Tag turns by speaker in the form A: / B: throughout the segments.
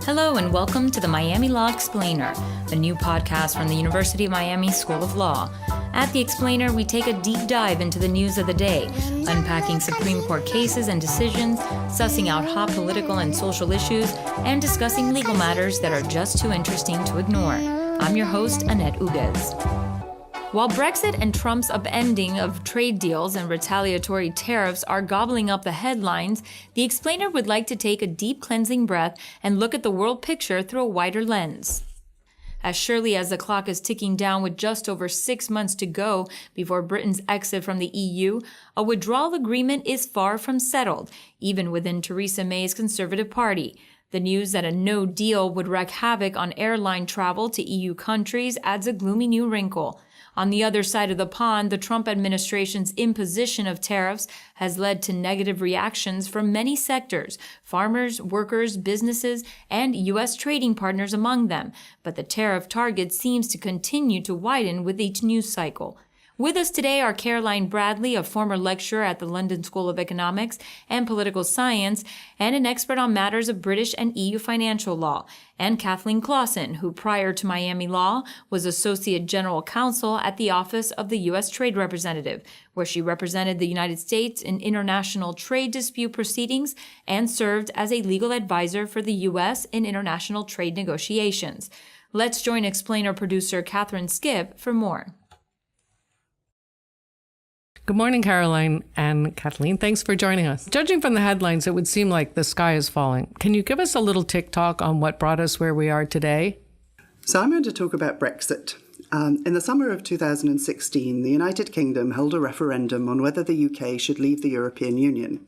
A: Hello and welcome to the Miami Law Explainer, the new podcast from the University of Miami School of Law. At The Explainer, we take a deep dive into the news of the day, unpacking Supreme Court cases and decisions, sussing out hot political and social issues, and discussing legal matters that are just too interesting to ignore. I'm your host, Annette Uguez. While Brexit and Trump's upending of trade deals and retaliatory tariffs are gobbling up the headlines, The Explainer would like to take a deep cleansing breath and look at the world picture through a wider lens. As surely as the clock is ticking down with just over 6 months to go before Britain's exit from the EU, a withdrawal agreement is far from settled, even within Theresa May's Conservative Party. The news that a no deal would wreak havoc on airline travel to EU countries adds a gloomy new wrinkle. On the other side of the pond, the Trump administration's imposition of tariffs has led to negative reactions from many sectors, farmers, workers, businesses, and U.S. trading partners among them. But the tariff target seems to continue to widen with each news cycle. With us today are Caroline Bradley, a former lecturer at the London School of Economics and Political Science, and an expert on matters of British and EU financial law, and Kathleen Claussen, who prior to Miami Law was Associate General Counsel at the Office of the U.S. Trade Representative, where she represented the United States in international trade dispute proceedings and served as a legal advisor for the U.S. in international trade negotiations. Let's join Explainer producer Catherine Skip for more.
B: Good morning, Caroline and Kathleen. Thanks for joining us. Judging from the headlines, it would seem like the sky is falling. Can you give us a little tick-tock on what brought us where we are today?
C: So I'm going to talk about Brexit. In the summer of 2016, the United Kingdom held a referendum on whether the UK should leave the European Union.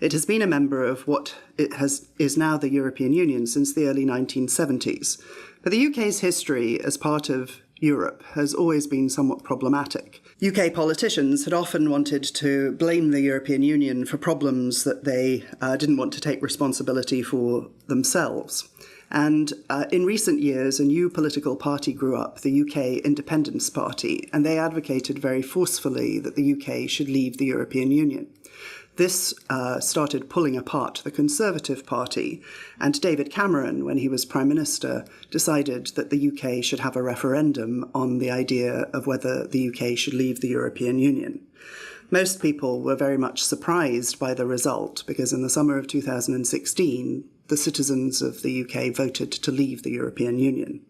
C: It has been a member of what is now the European Union since the early 1970s. But the UK's history as part of Europe has always been somewhat problematic. UK politicians had often wanted to blame the European Union for problems that they didn't want to take responsibility for themselves. And in recent years, a new political party grew up, the UK Independence Party, and they advocated very forcefully that the UK should leave the European Union. This started pulling apart the Conservative Party, and David Cameron, when he was Prime Minister, decided that the UK should have a referendum on the idea of whether the UK should leave the European Union. Most people were very much surprised by the result, because in the summer of 2016, the citizens of the UK voted to leave the European Union.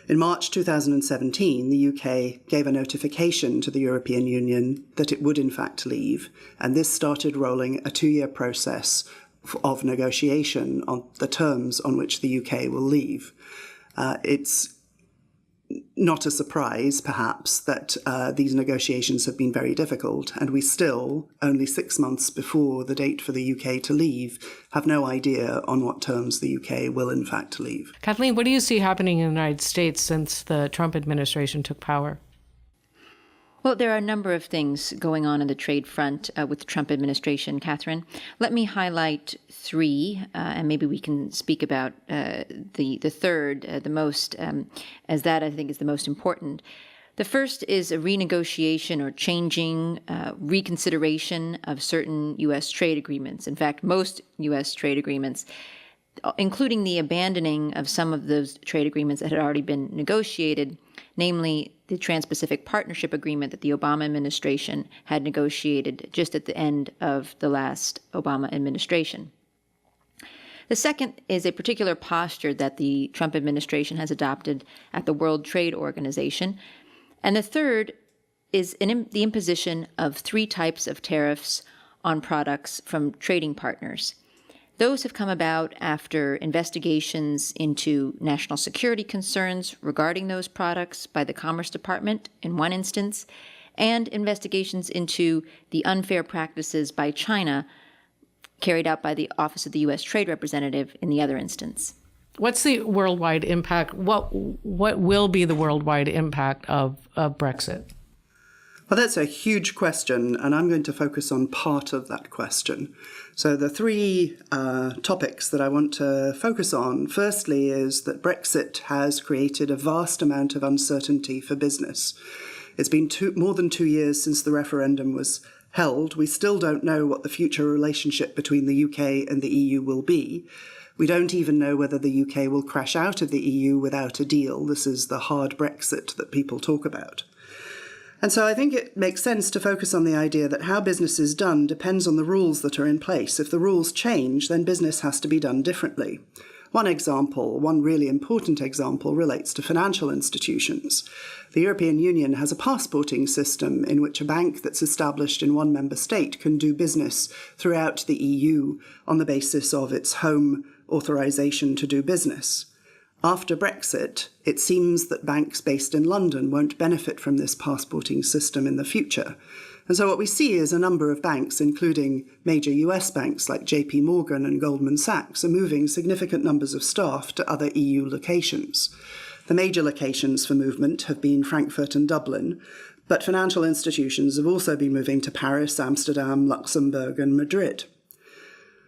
C: In March 2017, the UK gave a notification to the European Union that it would in fact leave, and this started rolling a 2-year process of negotiation on the terms on which the UK will leave. It's not a surprise, perhaps, that these negotiations have been very difficult, and we still, only 6 months before the date for the UK to leave, have no idea on what terms the UK will in fact leave.
B: Kathleen, what do you see happening in the United States since the Trump administration took power?
D: Well, there are a number of things going on in the trade front with the Trump administration, Catherine. Let me highlight 3, and maybe we can speak about the third the most, as that I think is the most important. The first is a renegotiation or changing, reconsideration of certain U.S. trade agreements. In fact, most U.S. trade agreements, including the abandoning of some of those trade agreements that had already been negotiated, namely the Trans-Pacific Partnership Agreement that the Obama administration had negotiated just at the end of the last Obama administration. The second is a particular posture that the Trump administration has adopted at the World Trade Organization. And the third is the imposition of 3 types of tariffs on products from trading partners. Those have come about after investigations into national security concerns regarding those products by the Commerce Department in one instance, and investigations into the unfair practices by China carried out by the Office of the U.S. Trade Representative in the other instance.
B: What's the worldwide impact? What will be the worldwide impact of Brexit?
C: Well, that's a huge question, and I'm going to focus on part of that question. So the 3 topics that I want to focus on, firstly, is that Brexit has created a vast amount of uncertainty for business. It's been more than 2 years since the referendum was held. We still don't know what the future relationship between the UK and the EU will be. We don't even know whether the UK will crash out of the EU without a deal. This is the hard Brexit that people talk about. And so I think it makes sense to focus on the idea that how business is done depends on the rules that are in place. If the rules change, then business has to be done differently. One really important example, relates to financial institutions. The European Union has a passporting system in which a bank that's established in one member state can do business throughout the EU on the basis of its home authorization to do business. After Brexit, it seems that banks based in London won't benefit from this passporting system in the future. And so what we see is a number of banks, including major US banks like JP Morgan and Goldman Sachs, are moving significant numbers of staff to other EU locations. The major locations for movement have been Frankfurt and Dublin, but financial institutions have also been moving to Paris, Amsterdam, Luxembourg and Madrid.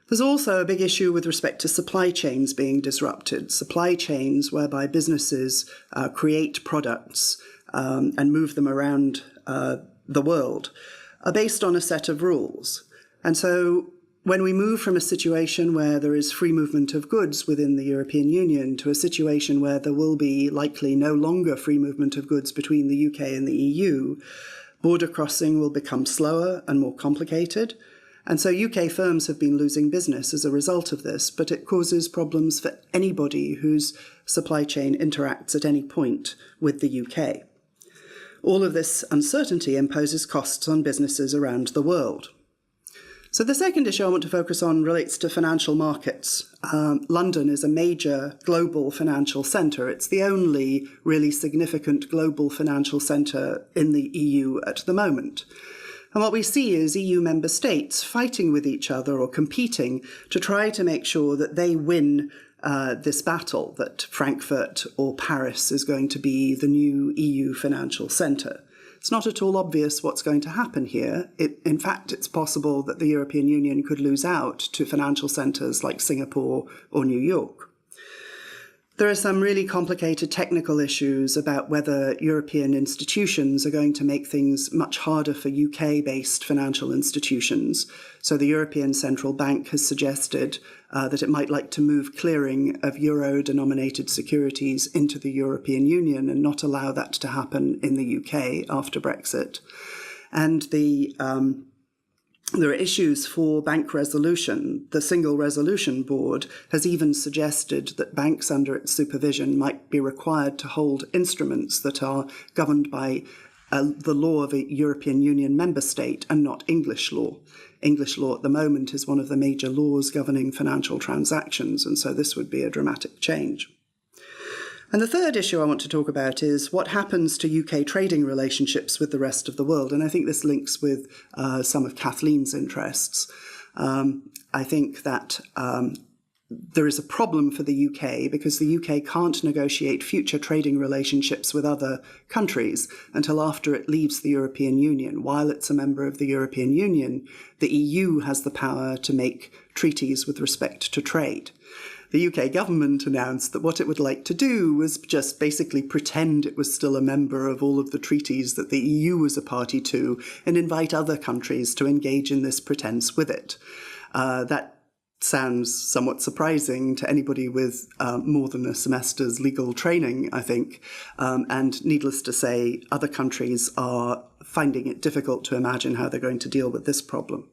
C: There's also a big issue with respect to supply chains being disrupted, supply chains whereby businesses create products and move them around the world are based on a set of rules. And so when we move from a situation where there is free movement of goods within the European Union to a situation where there will be likely no longer free movement of goods between the UK and the EU, border crossing will become slower and more complicated. And so UK firms have been losing business as a result of this, but it causes problems for anybody whose supply chain interacts at any point with the UK. All of this uncertainty imposes costs on businesses around the world. So the second issue I want to focus on relates to financial markets. London is a major global financial centre. It's the only really significant global financial centre in the EU at the moment. And what we see is EU member states fighting with each other or competing to try to make sure that they win this battle, that Frankfurt or Paris is going to be the new EU financial centre. It's not at all obvious what's going to happen here. In fact, it's possible that the European Union could lose out to financial centres like Singapore or New York. There are some really complicated technical issues about whether European institutions are going to make things much harder for UK-based financial institutions. So the European Central Bank has suggested that it might like to move clearing of euro-denominated securities into the European Union and not allow that to happen in the UK after Brexit. And there are issues for bank resolution. The Single Resolution Board has even suggested that banks under its supervision might be required to hold instruments that are governed by the law of a European Union member state and not English law. English law at the moment is one of the major laws governing financial transactions, and so this would be a dramatic change. And the third issue I want to talk about is what happens to UK trading relationships with the rest of the world. And I think this links with some of Kathleen's interests. I think that there is a problem for the UK because the UK can't negotiate future trading relationships with other countries until after it leaves the European Union. While it's a member of the European Union, the EU has the power to make treaties with respect to trade. The UK government announced that what it would like to do was just basically pretend it was still a member of all of the treaties that the EU was a party to and invite other countries to engage in this pretense with it. That sounds somewhat surprising to anybody with more than a semester's legal training, I think. And needless to say, other countries are finding it difficult to imagine how they're going to deal with this problem.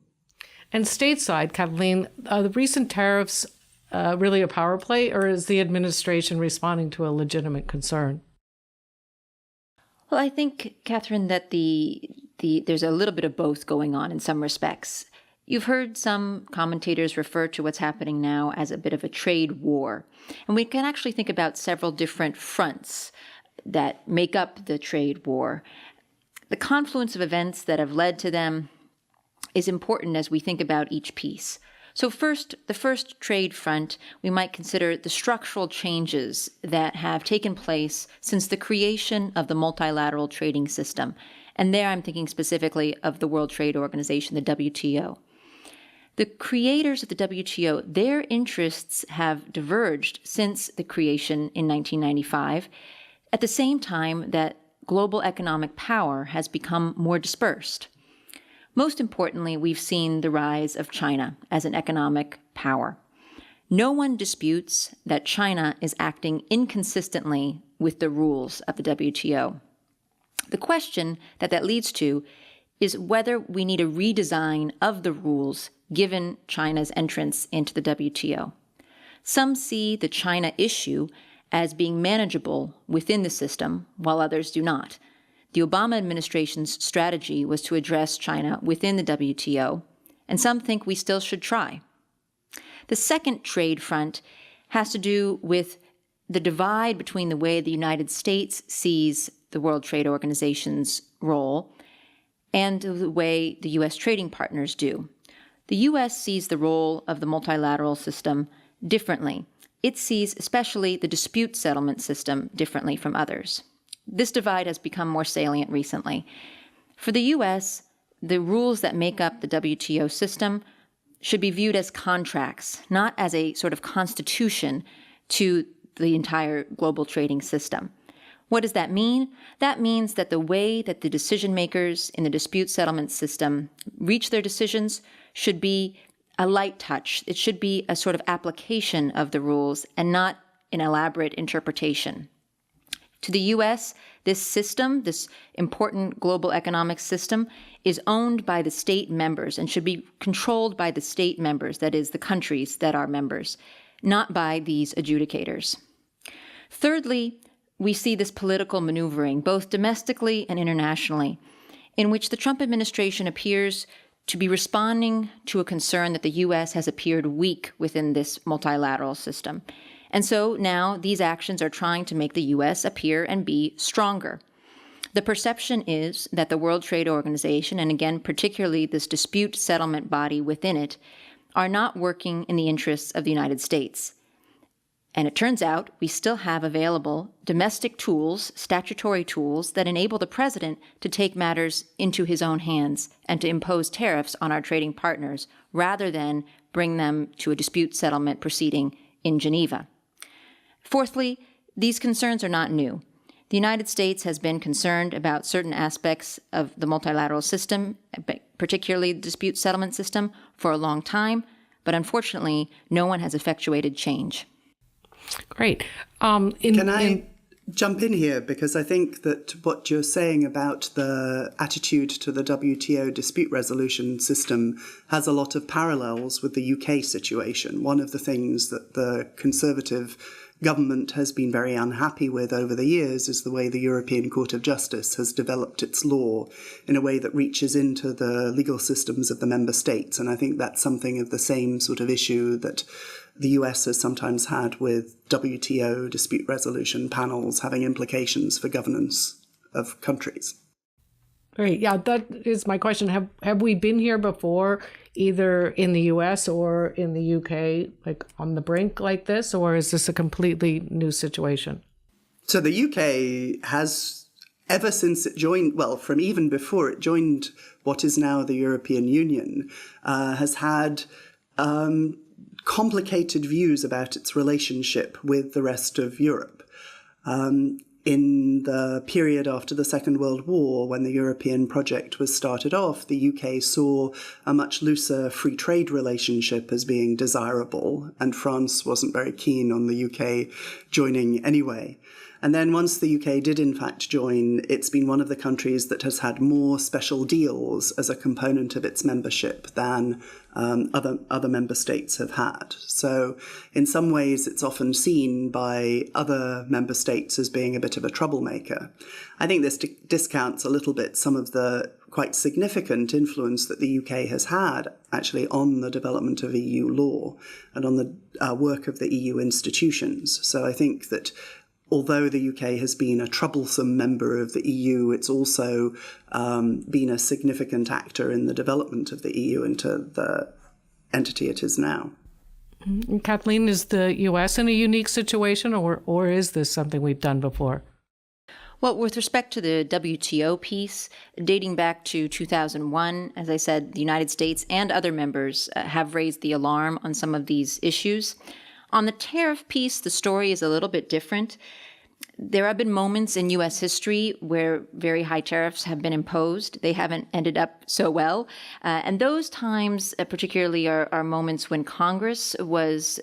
B: And stateside, Kathleen, the recent tariffs really a power play, or is the administration responding to a legitimate concern?
D: Well, I think, Catherine, that there's a little bit of both going on in some respects. You've heard some commentators refer to what's happening now as a bit of a trade war. And we can actually think about several different fronts that make up the trade war. The confluence of events that have led to them is important as we think about each piece. So first, the first trade front, we might consider the structural changes that have taken place since the creation of the multilateral trading system. And there I'm thinking specifically of the World Trade Organization, the WTO. The creators of the WTO, their interests have diverged since the creation in 1995, at the same time that global economic power has become more dispersed. Most importantly, we've seen the rise of China as an economic power. No one disputes that China is acting inconsistently with the rules of the WTO. The question that leads to is whether we need a redesign of the rules given China's entrance into the WTO. Some see the China issue as being manageable within the system, while others do not. The Obama administration's strategy was to address China within the WTO, and some think we still should try. The second trade front has to do with the divide between the way the United States sees the World Trade Organization's role and the way the U.S. trading partners do. The U.S. sees the role of the multilateral system differently. It sees especially the dispute settlement system differently from others. This divide has become more salient recently. For the U.S., the rules that make up the WTO system should be viewed as contracts, not as a sort of constitution to the entire global trading system. What does that mean? That means that the way that the decision makers in the dispute settlement system reach their decisions should be a light touch. It should be a sort of application of the rules and not an elaborate interpretation. To the U.S., this system, this important global economic system, is owned by the state members and should be controlled by the state members, that is, the countries that are members, not by these adjudicators. Thirdly, we see this political maneuvering, both domestically and internationally, in which the Trump administration appears to be responding to a concern that the U.S. has appeared weak within this multilateral system. And so now these actions are trying to make the U.S. appear and be stronger. The perception is that the World Trade Organization, and again, particularly this dispute settlement body within it, are not working in the interests of the United States. And it turns out we still have available domestic tools, statutory tools, that enable the president to take matters into his own hands and to impose tariffs on our trading partners rather than bring them to a dispute settlement proceeding in Geneva. Fourthly, these concerns are not new. The United States has been concerned about certain aspects of the multilateral system, particularly the dispute settlement system, for a long time, but unfortunately, no one has effectuated change.
B: Great.
C: Can I jump in here? Because I think that what you're saying about the attitude to the WTO dispute resolution system has a lot of parallels with the UK situation. One of the things that the Conservative government has been very unhappy with over the years is the way the European Court of Justice has developed its law in a way that reaches into the legal systems of the member states. And I think that's something of the same sort of issue that the US has sometimes had with WTO dispute resolution panels having implications for governance of countries.
B: Great. Yeah, that is my question. Have we been here before, either in the US or in the UK, like on the brink like this, or is this a completely new situation?
C: So the UK has, ever since it joined, well, from even before it joined what is now the European Union, has had complicated views about its relationship with the rest of Europe. In the period after the Second World War, when the European project was started off, the UK saw a much looser free trade relationship as being desirable, and France wasn't very keen on the UK joining anyway. And then once the UK did in fact join, it's been one of the countries that has had more special deals as a component of its membership than other member states have had. So in some ways, it's often seen by other member states as being a bit of a troublemaker. I think this discounts a little bit some of the quite significant influence that the UK has had actually on the development of EU law and on the work of the EU institutions. So I think that although the UK has been a troublesome member of the EU, it's also been a significant actor in the development of the EU into the entity it is now.
B: And Kathleen, is the US in a unique situation, or is this something we've done before?
D: Well, with respect to the WTO piece, dating back to 2001, as I said, the United States and other members have raised the alarm on some of these issues. On the tariff piece, the story is a little bit different. There have been moments in U.S. history where very high tariffs have been imposed. They haven't ended up so well. And those times particularly are moments when Congress was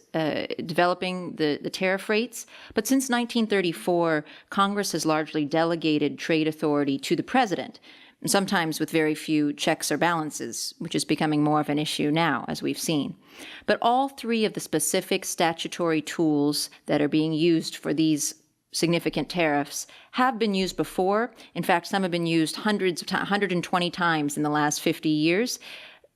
D: developing the tariff rates. But since 1934, Congress has largely delegated trade authority to the president, sometimes with very few checks or balances, which is becoming more of an issue now, as we've seen. But all three of the specific statutory tools that are being used for these significant tariffs have been used before. In fact, some have been used 120 times in the last 50 years.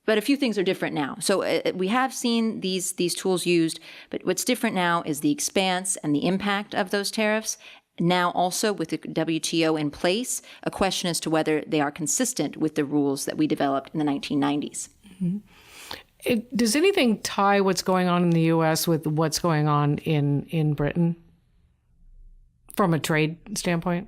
D: But a few things are different now. So we have seen these tools used, but what's different now is the expanse and the impact of those tariffs. Now also with the WTO in place, a question as to whether they are consistent with the rules that we developed in the 1990s.
B: Mm-hmm. Does anything tie what's going on in the U.S. with what's going on in Britain? From a trade standpoint?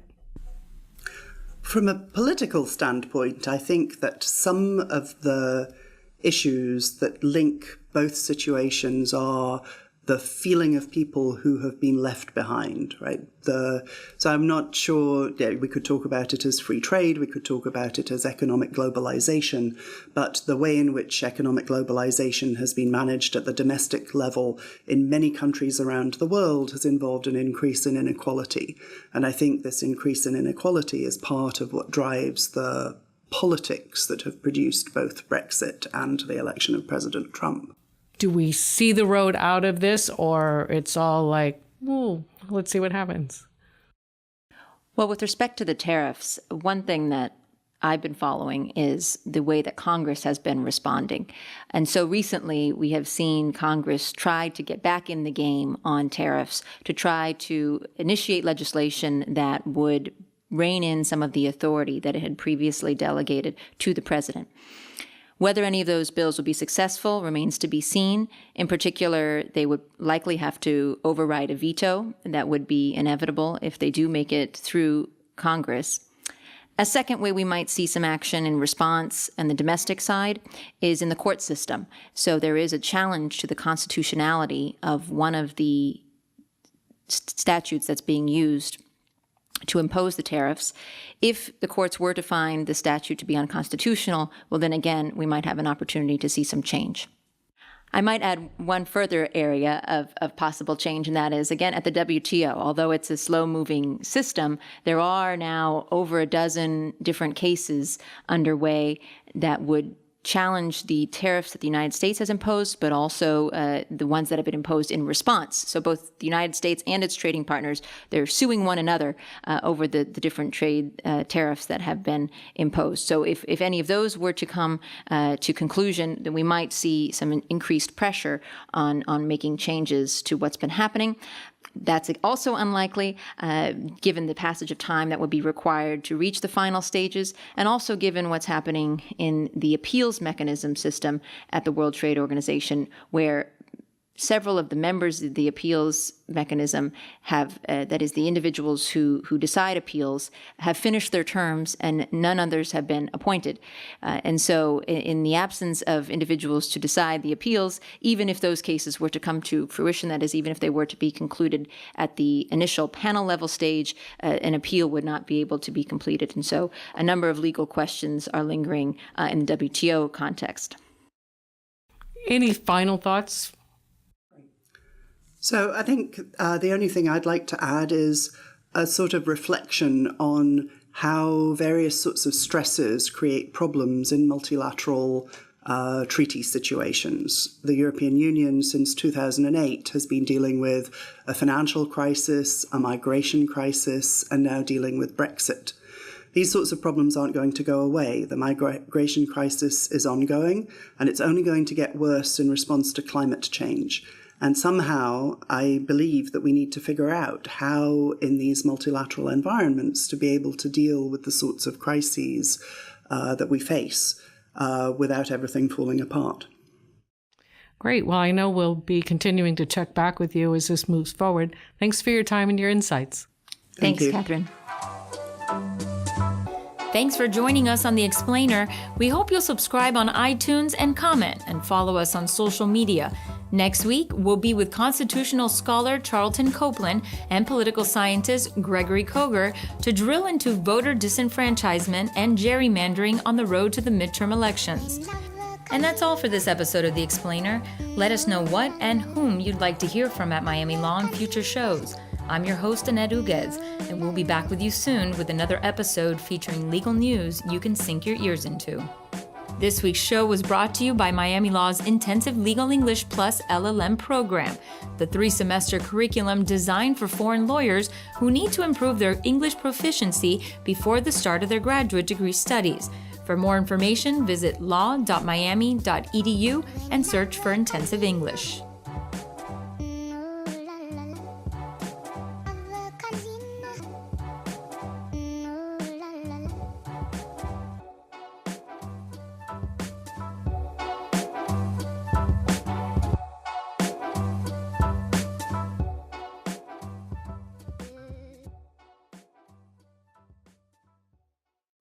C: From a political standpoint, I think that some of the issues that link both situations are the feeling of people who have been left behind, right? So I'm not sure, we could talk about it as free trade, we could talk about it as economic globalization, but the way in which economic globalization has been managed at the domestic level in many countries around the world has involved an increase in inequality. And I think this increase in inequality is part of what drives the politics that have produced both Brexit and the election of President Trump.
B: Do we see the road out of this, or it's all like, oh, let's see what happens?
D: Well, with respect to the tariffs, one thing that I've been following is the way that Congress has been responding. And so recently we have seen Congress try to get back in the game on tariffs, to try to initiate legislation that would rein in some of the authority that it had previously delegated to the president. Whether any of those bills will be successful remains to be seen. In particular, they would likely have to override a veto, and that would be inevitable if they do make it through Congress. A second way we might see some action in response on the domestic side is in the court system. So there is a challenge to the constitutionality of one of the statutes that's being used to impose the tariffs. If the courts were to find the statute to be unconstitutional, well, then again, we might have an opportunity to see some change. I might add one further area of possible change, and that is, again, at the WTO. Although it's a slow-moving system, there are now over a dozen different cases underway that would challenge the tariffs that the United States has imposed, but also the ones that have been imposed in response. So both the United States and its trading partners, they're suing one another over the different trade tariffs that have been imposed. So if any of those were to come to conclusion, then we might see some increased pressure on making changes to what's been happening. That's also unlikely, given the passage of time that would be required to reach the final stages, and also given what's happening in the appeals mechanism system at the World Trade Organization, where several of the members of the appeals mechanism have, that is the individuals who decide appeals, have finished their terms and none others have been appointed. And so in the absence of individuals to decide the appeals, even if those cases were to come to fruition, that is, even if they were to be concluded at the initial panel level stage, an appeal would not be able to be completed. And so a number of legal questions are lingering in the WTO context.
B: Any final thoughts?
C: So I think the only thing I'd like to add is a sort of reflection on how various sorts of stresses create problems in multilateral treaty situations. The European Union since 2008 has been dealing with a financial crisis, a migration crisis, and now dealing with Brexit. These sorts of problems aren't going to go away. The migration crisis is ongoing, and it's only going to get worse in response to climate change. And somehow I believe that we need to figure out how in these multilateral environments to be able to deal with the sorts of crises that we face without everything falling apart.
B: Great. Well, I know we'll be continuing to check back with you as this moves forward. Thanks for your time and your insights.
D: Thanks, Catherine.
A: Thanks for joining us on The Explainer. We hope you'll subscribe on iTunes and comment and follow us on social media. Next week, we'll be with constitutional scholar Charlton Copeland and political scientist Gregory Koger to drill into voter disenfranchisement and gerrymandering on the road to the midterm elections. And that's all for this episode of The Explainer. Let us know what and whom you'd like to hear from at Miami Law in future shows. I'm your host, Annette Uguez, and we'll be back with you soon with another episode featuring legal news you can sink your ears into. This week's show was brought to you by Miami Law's Intensive Legal English Plus LLM program, the 3-semester curriculum designed for foreign lawyers who need to improve their English proficiency before the start of their graduate degree studies. For more information, visit law.miami.edu and search for Intensive English.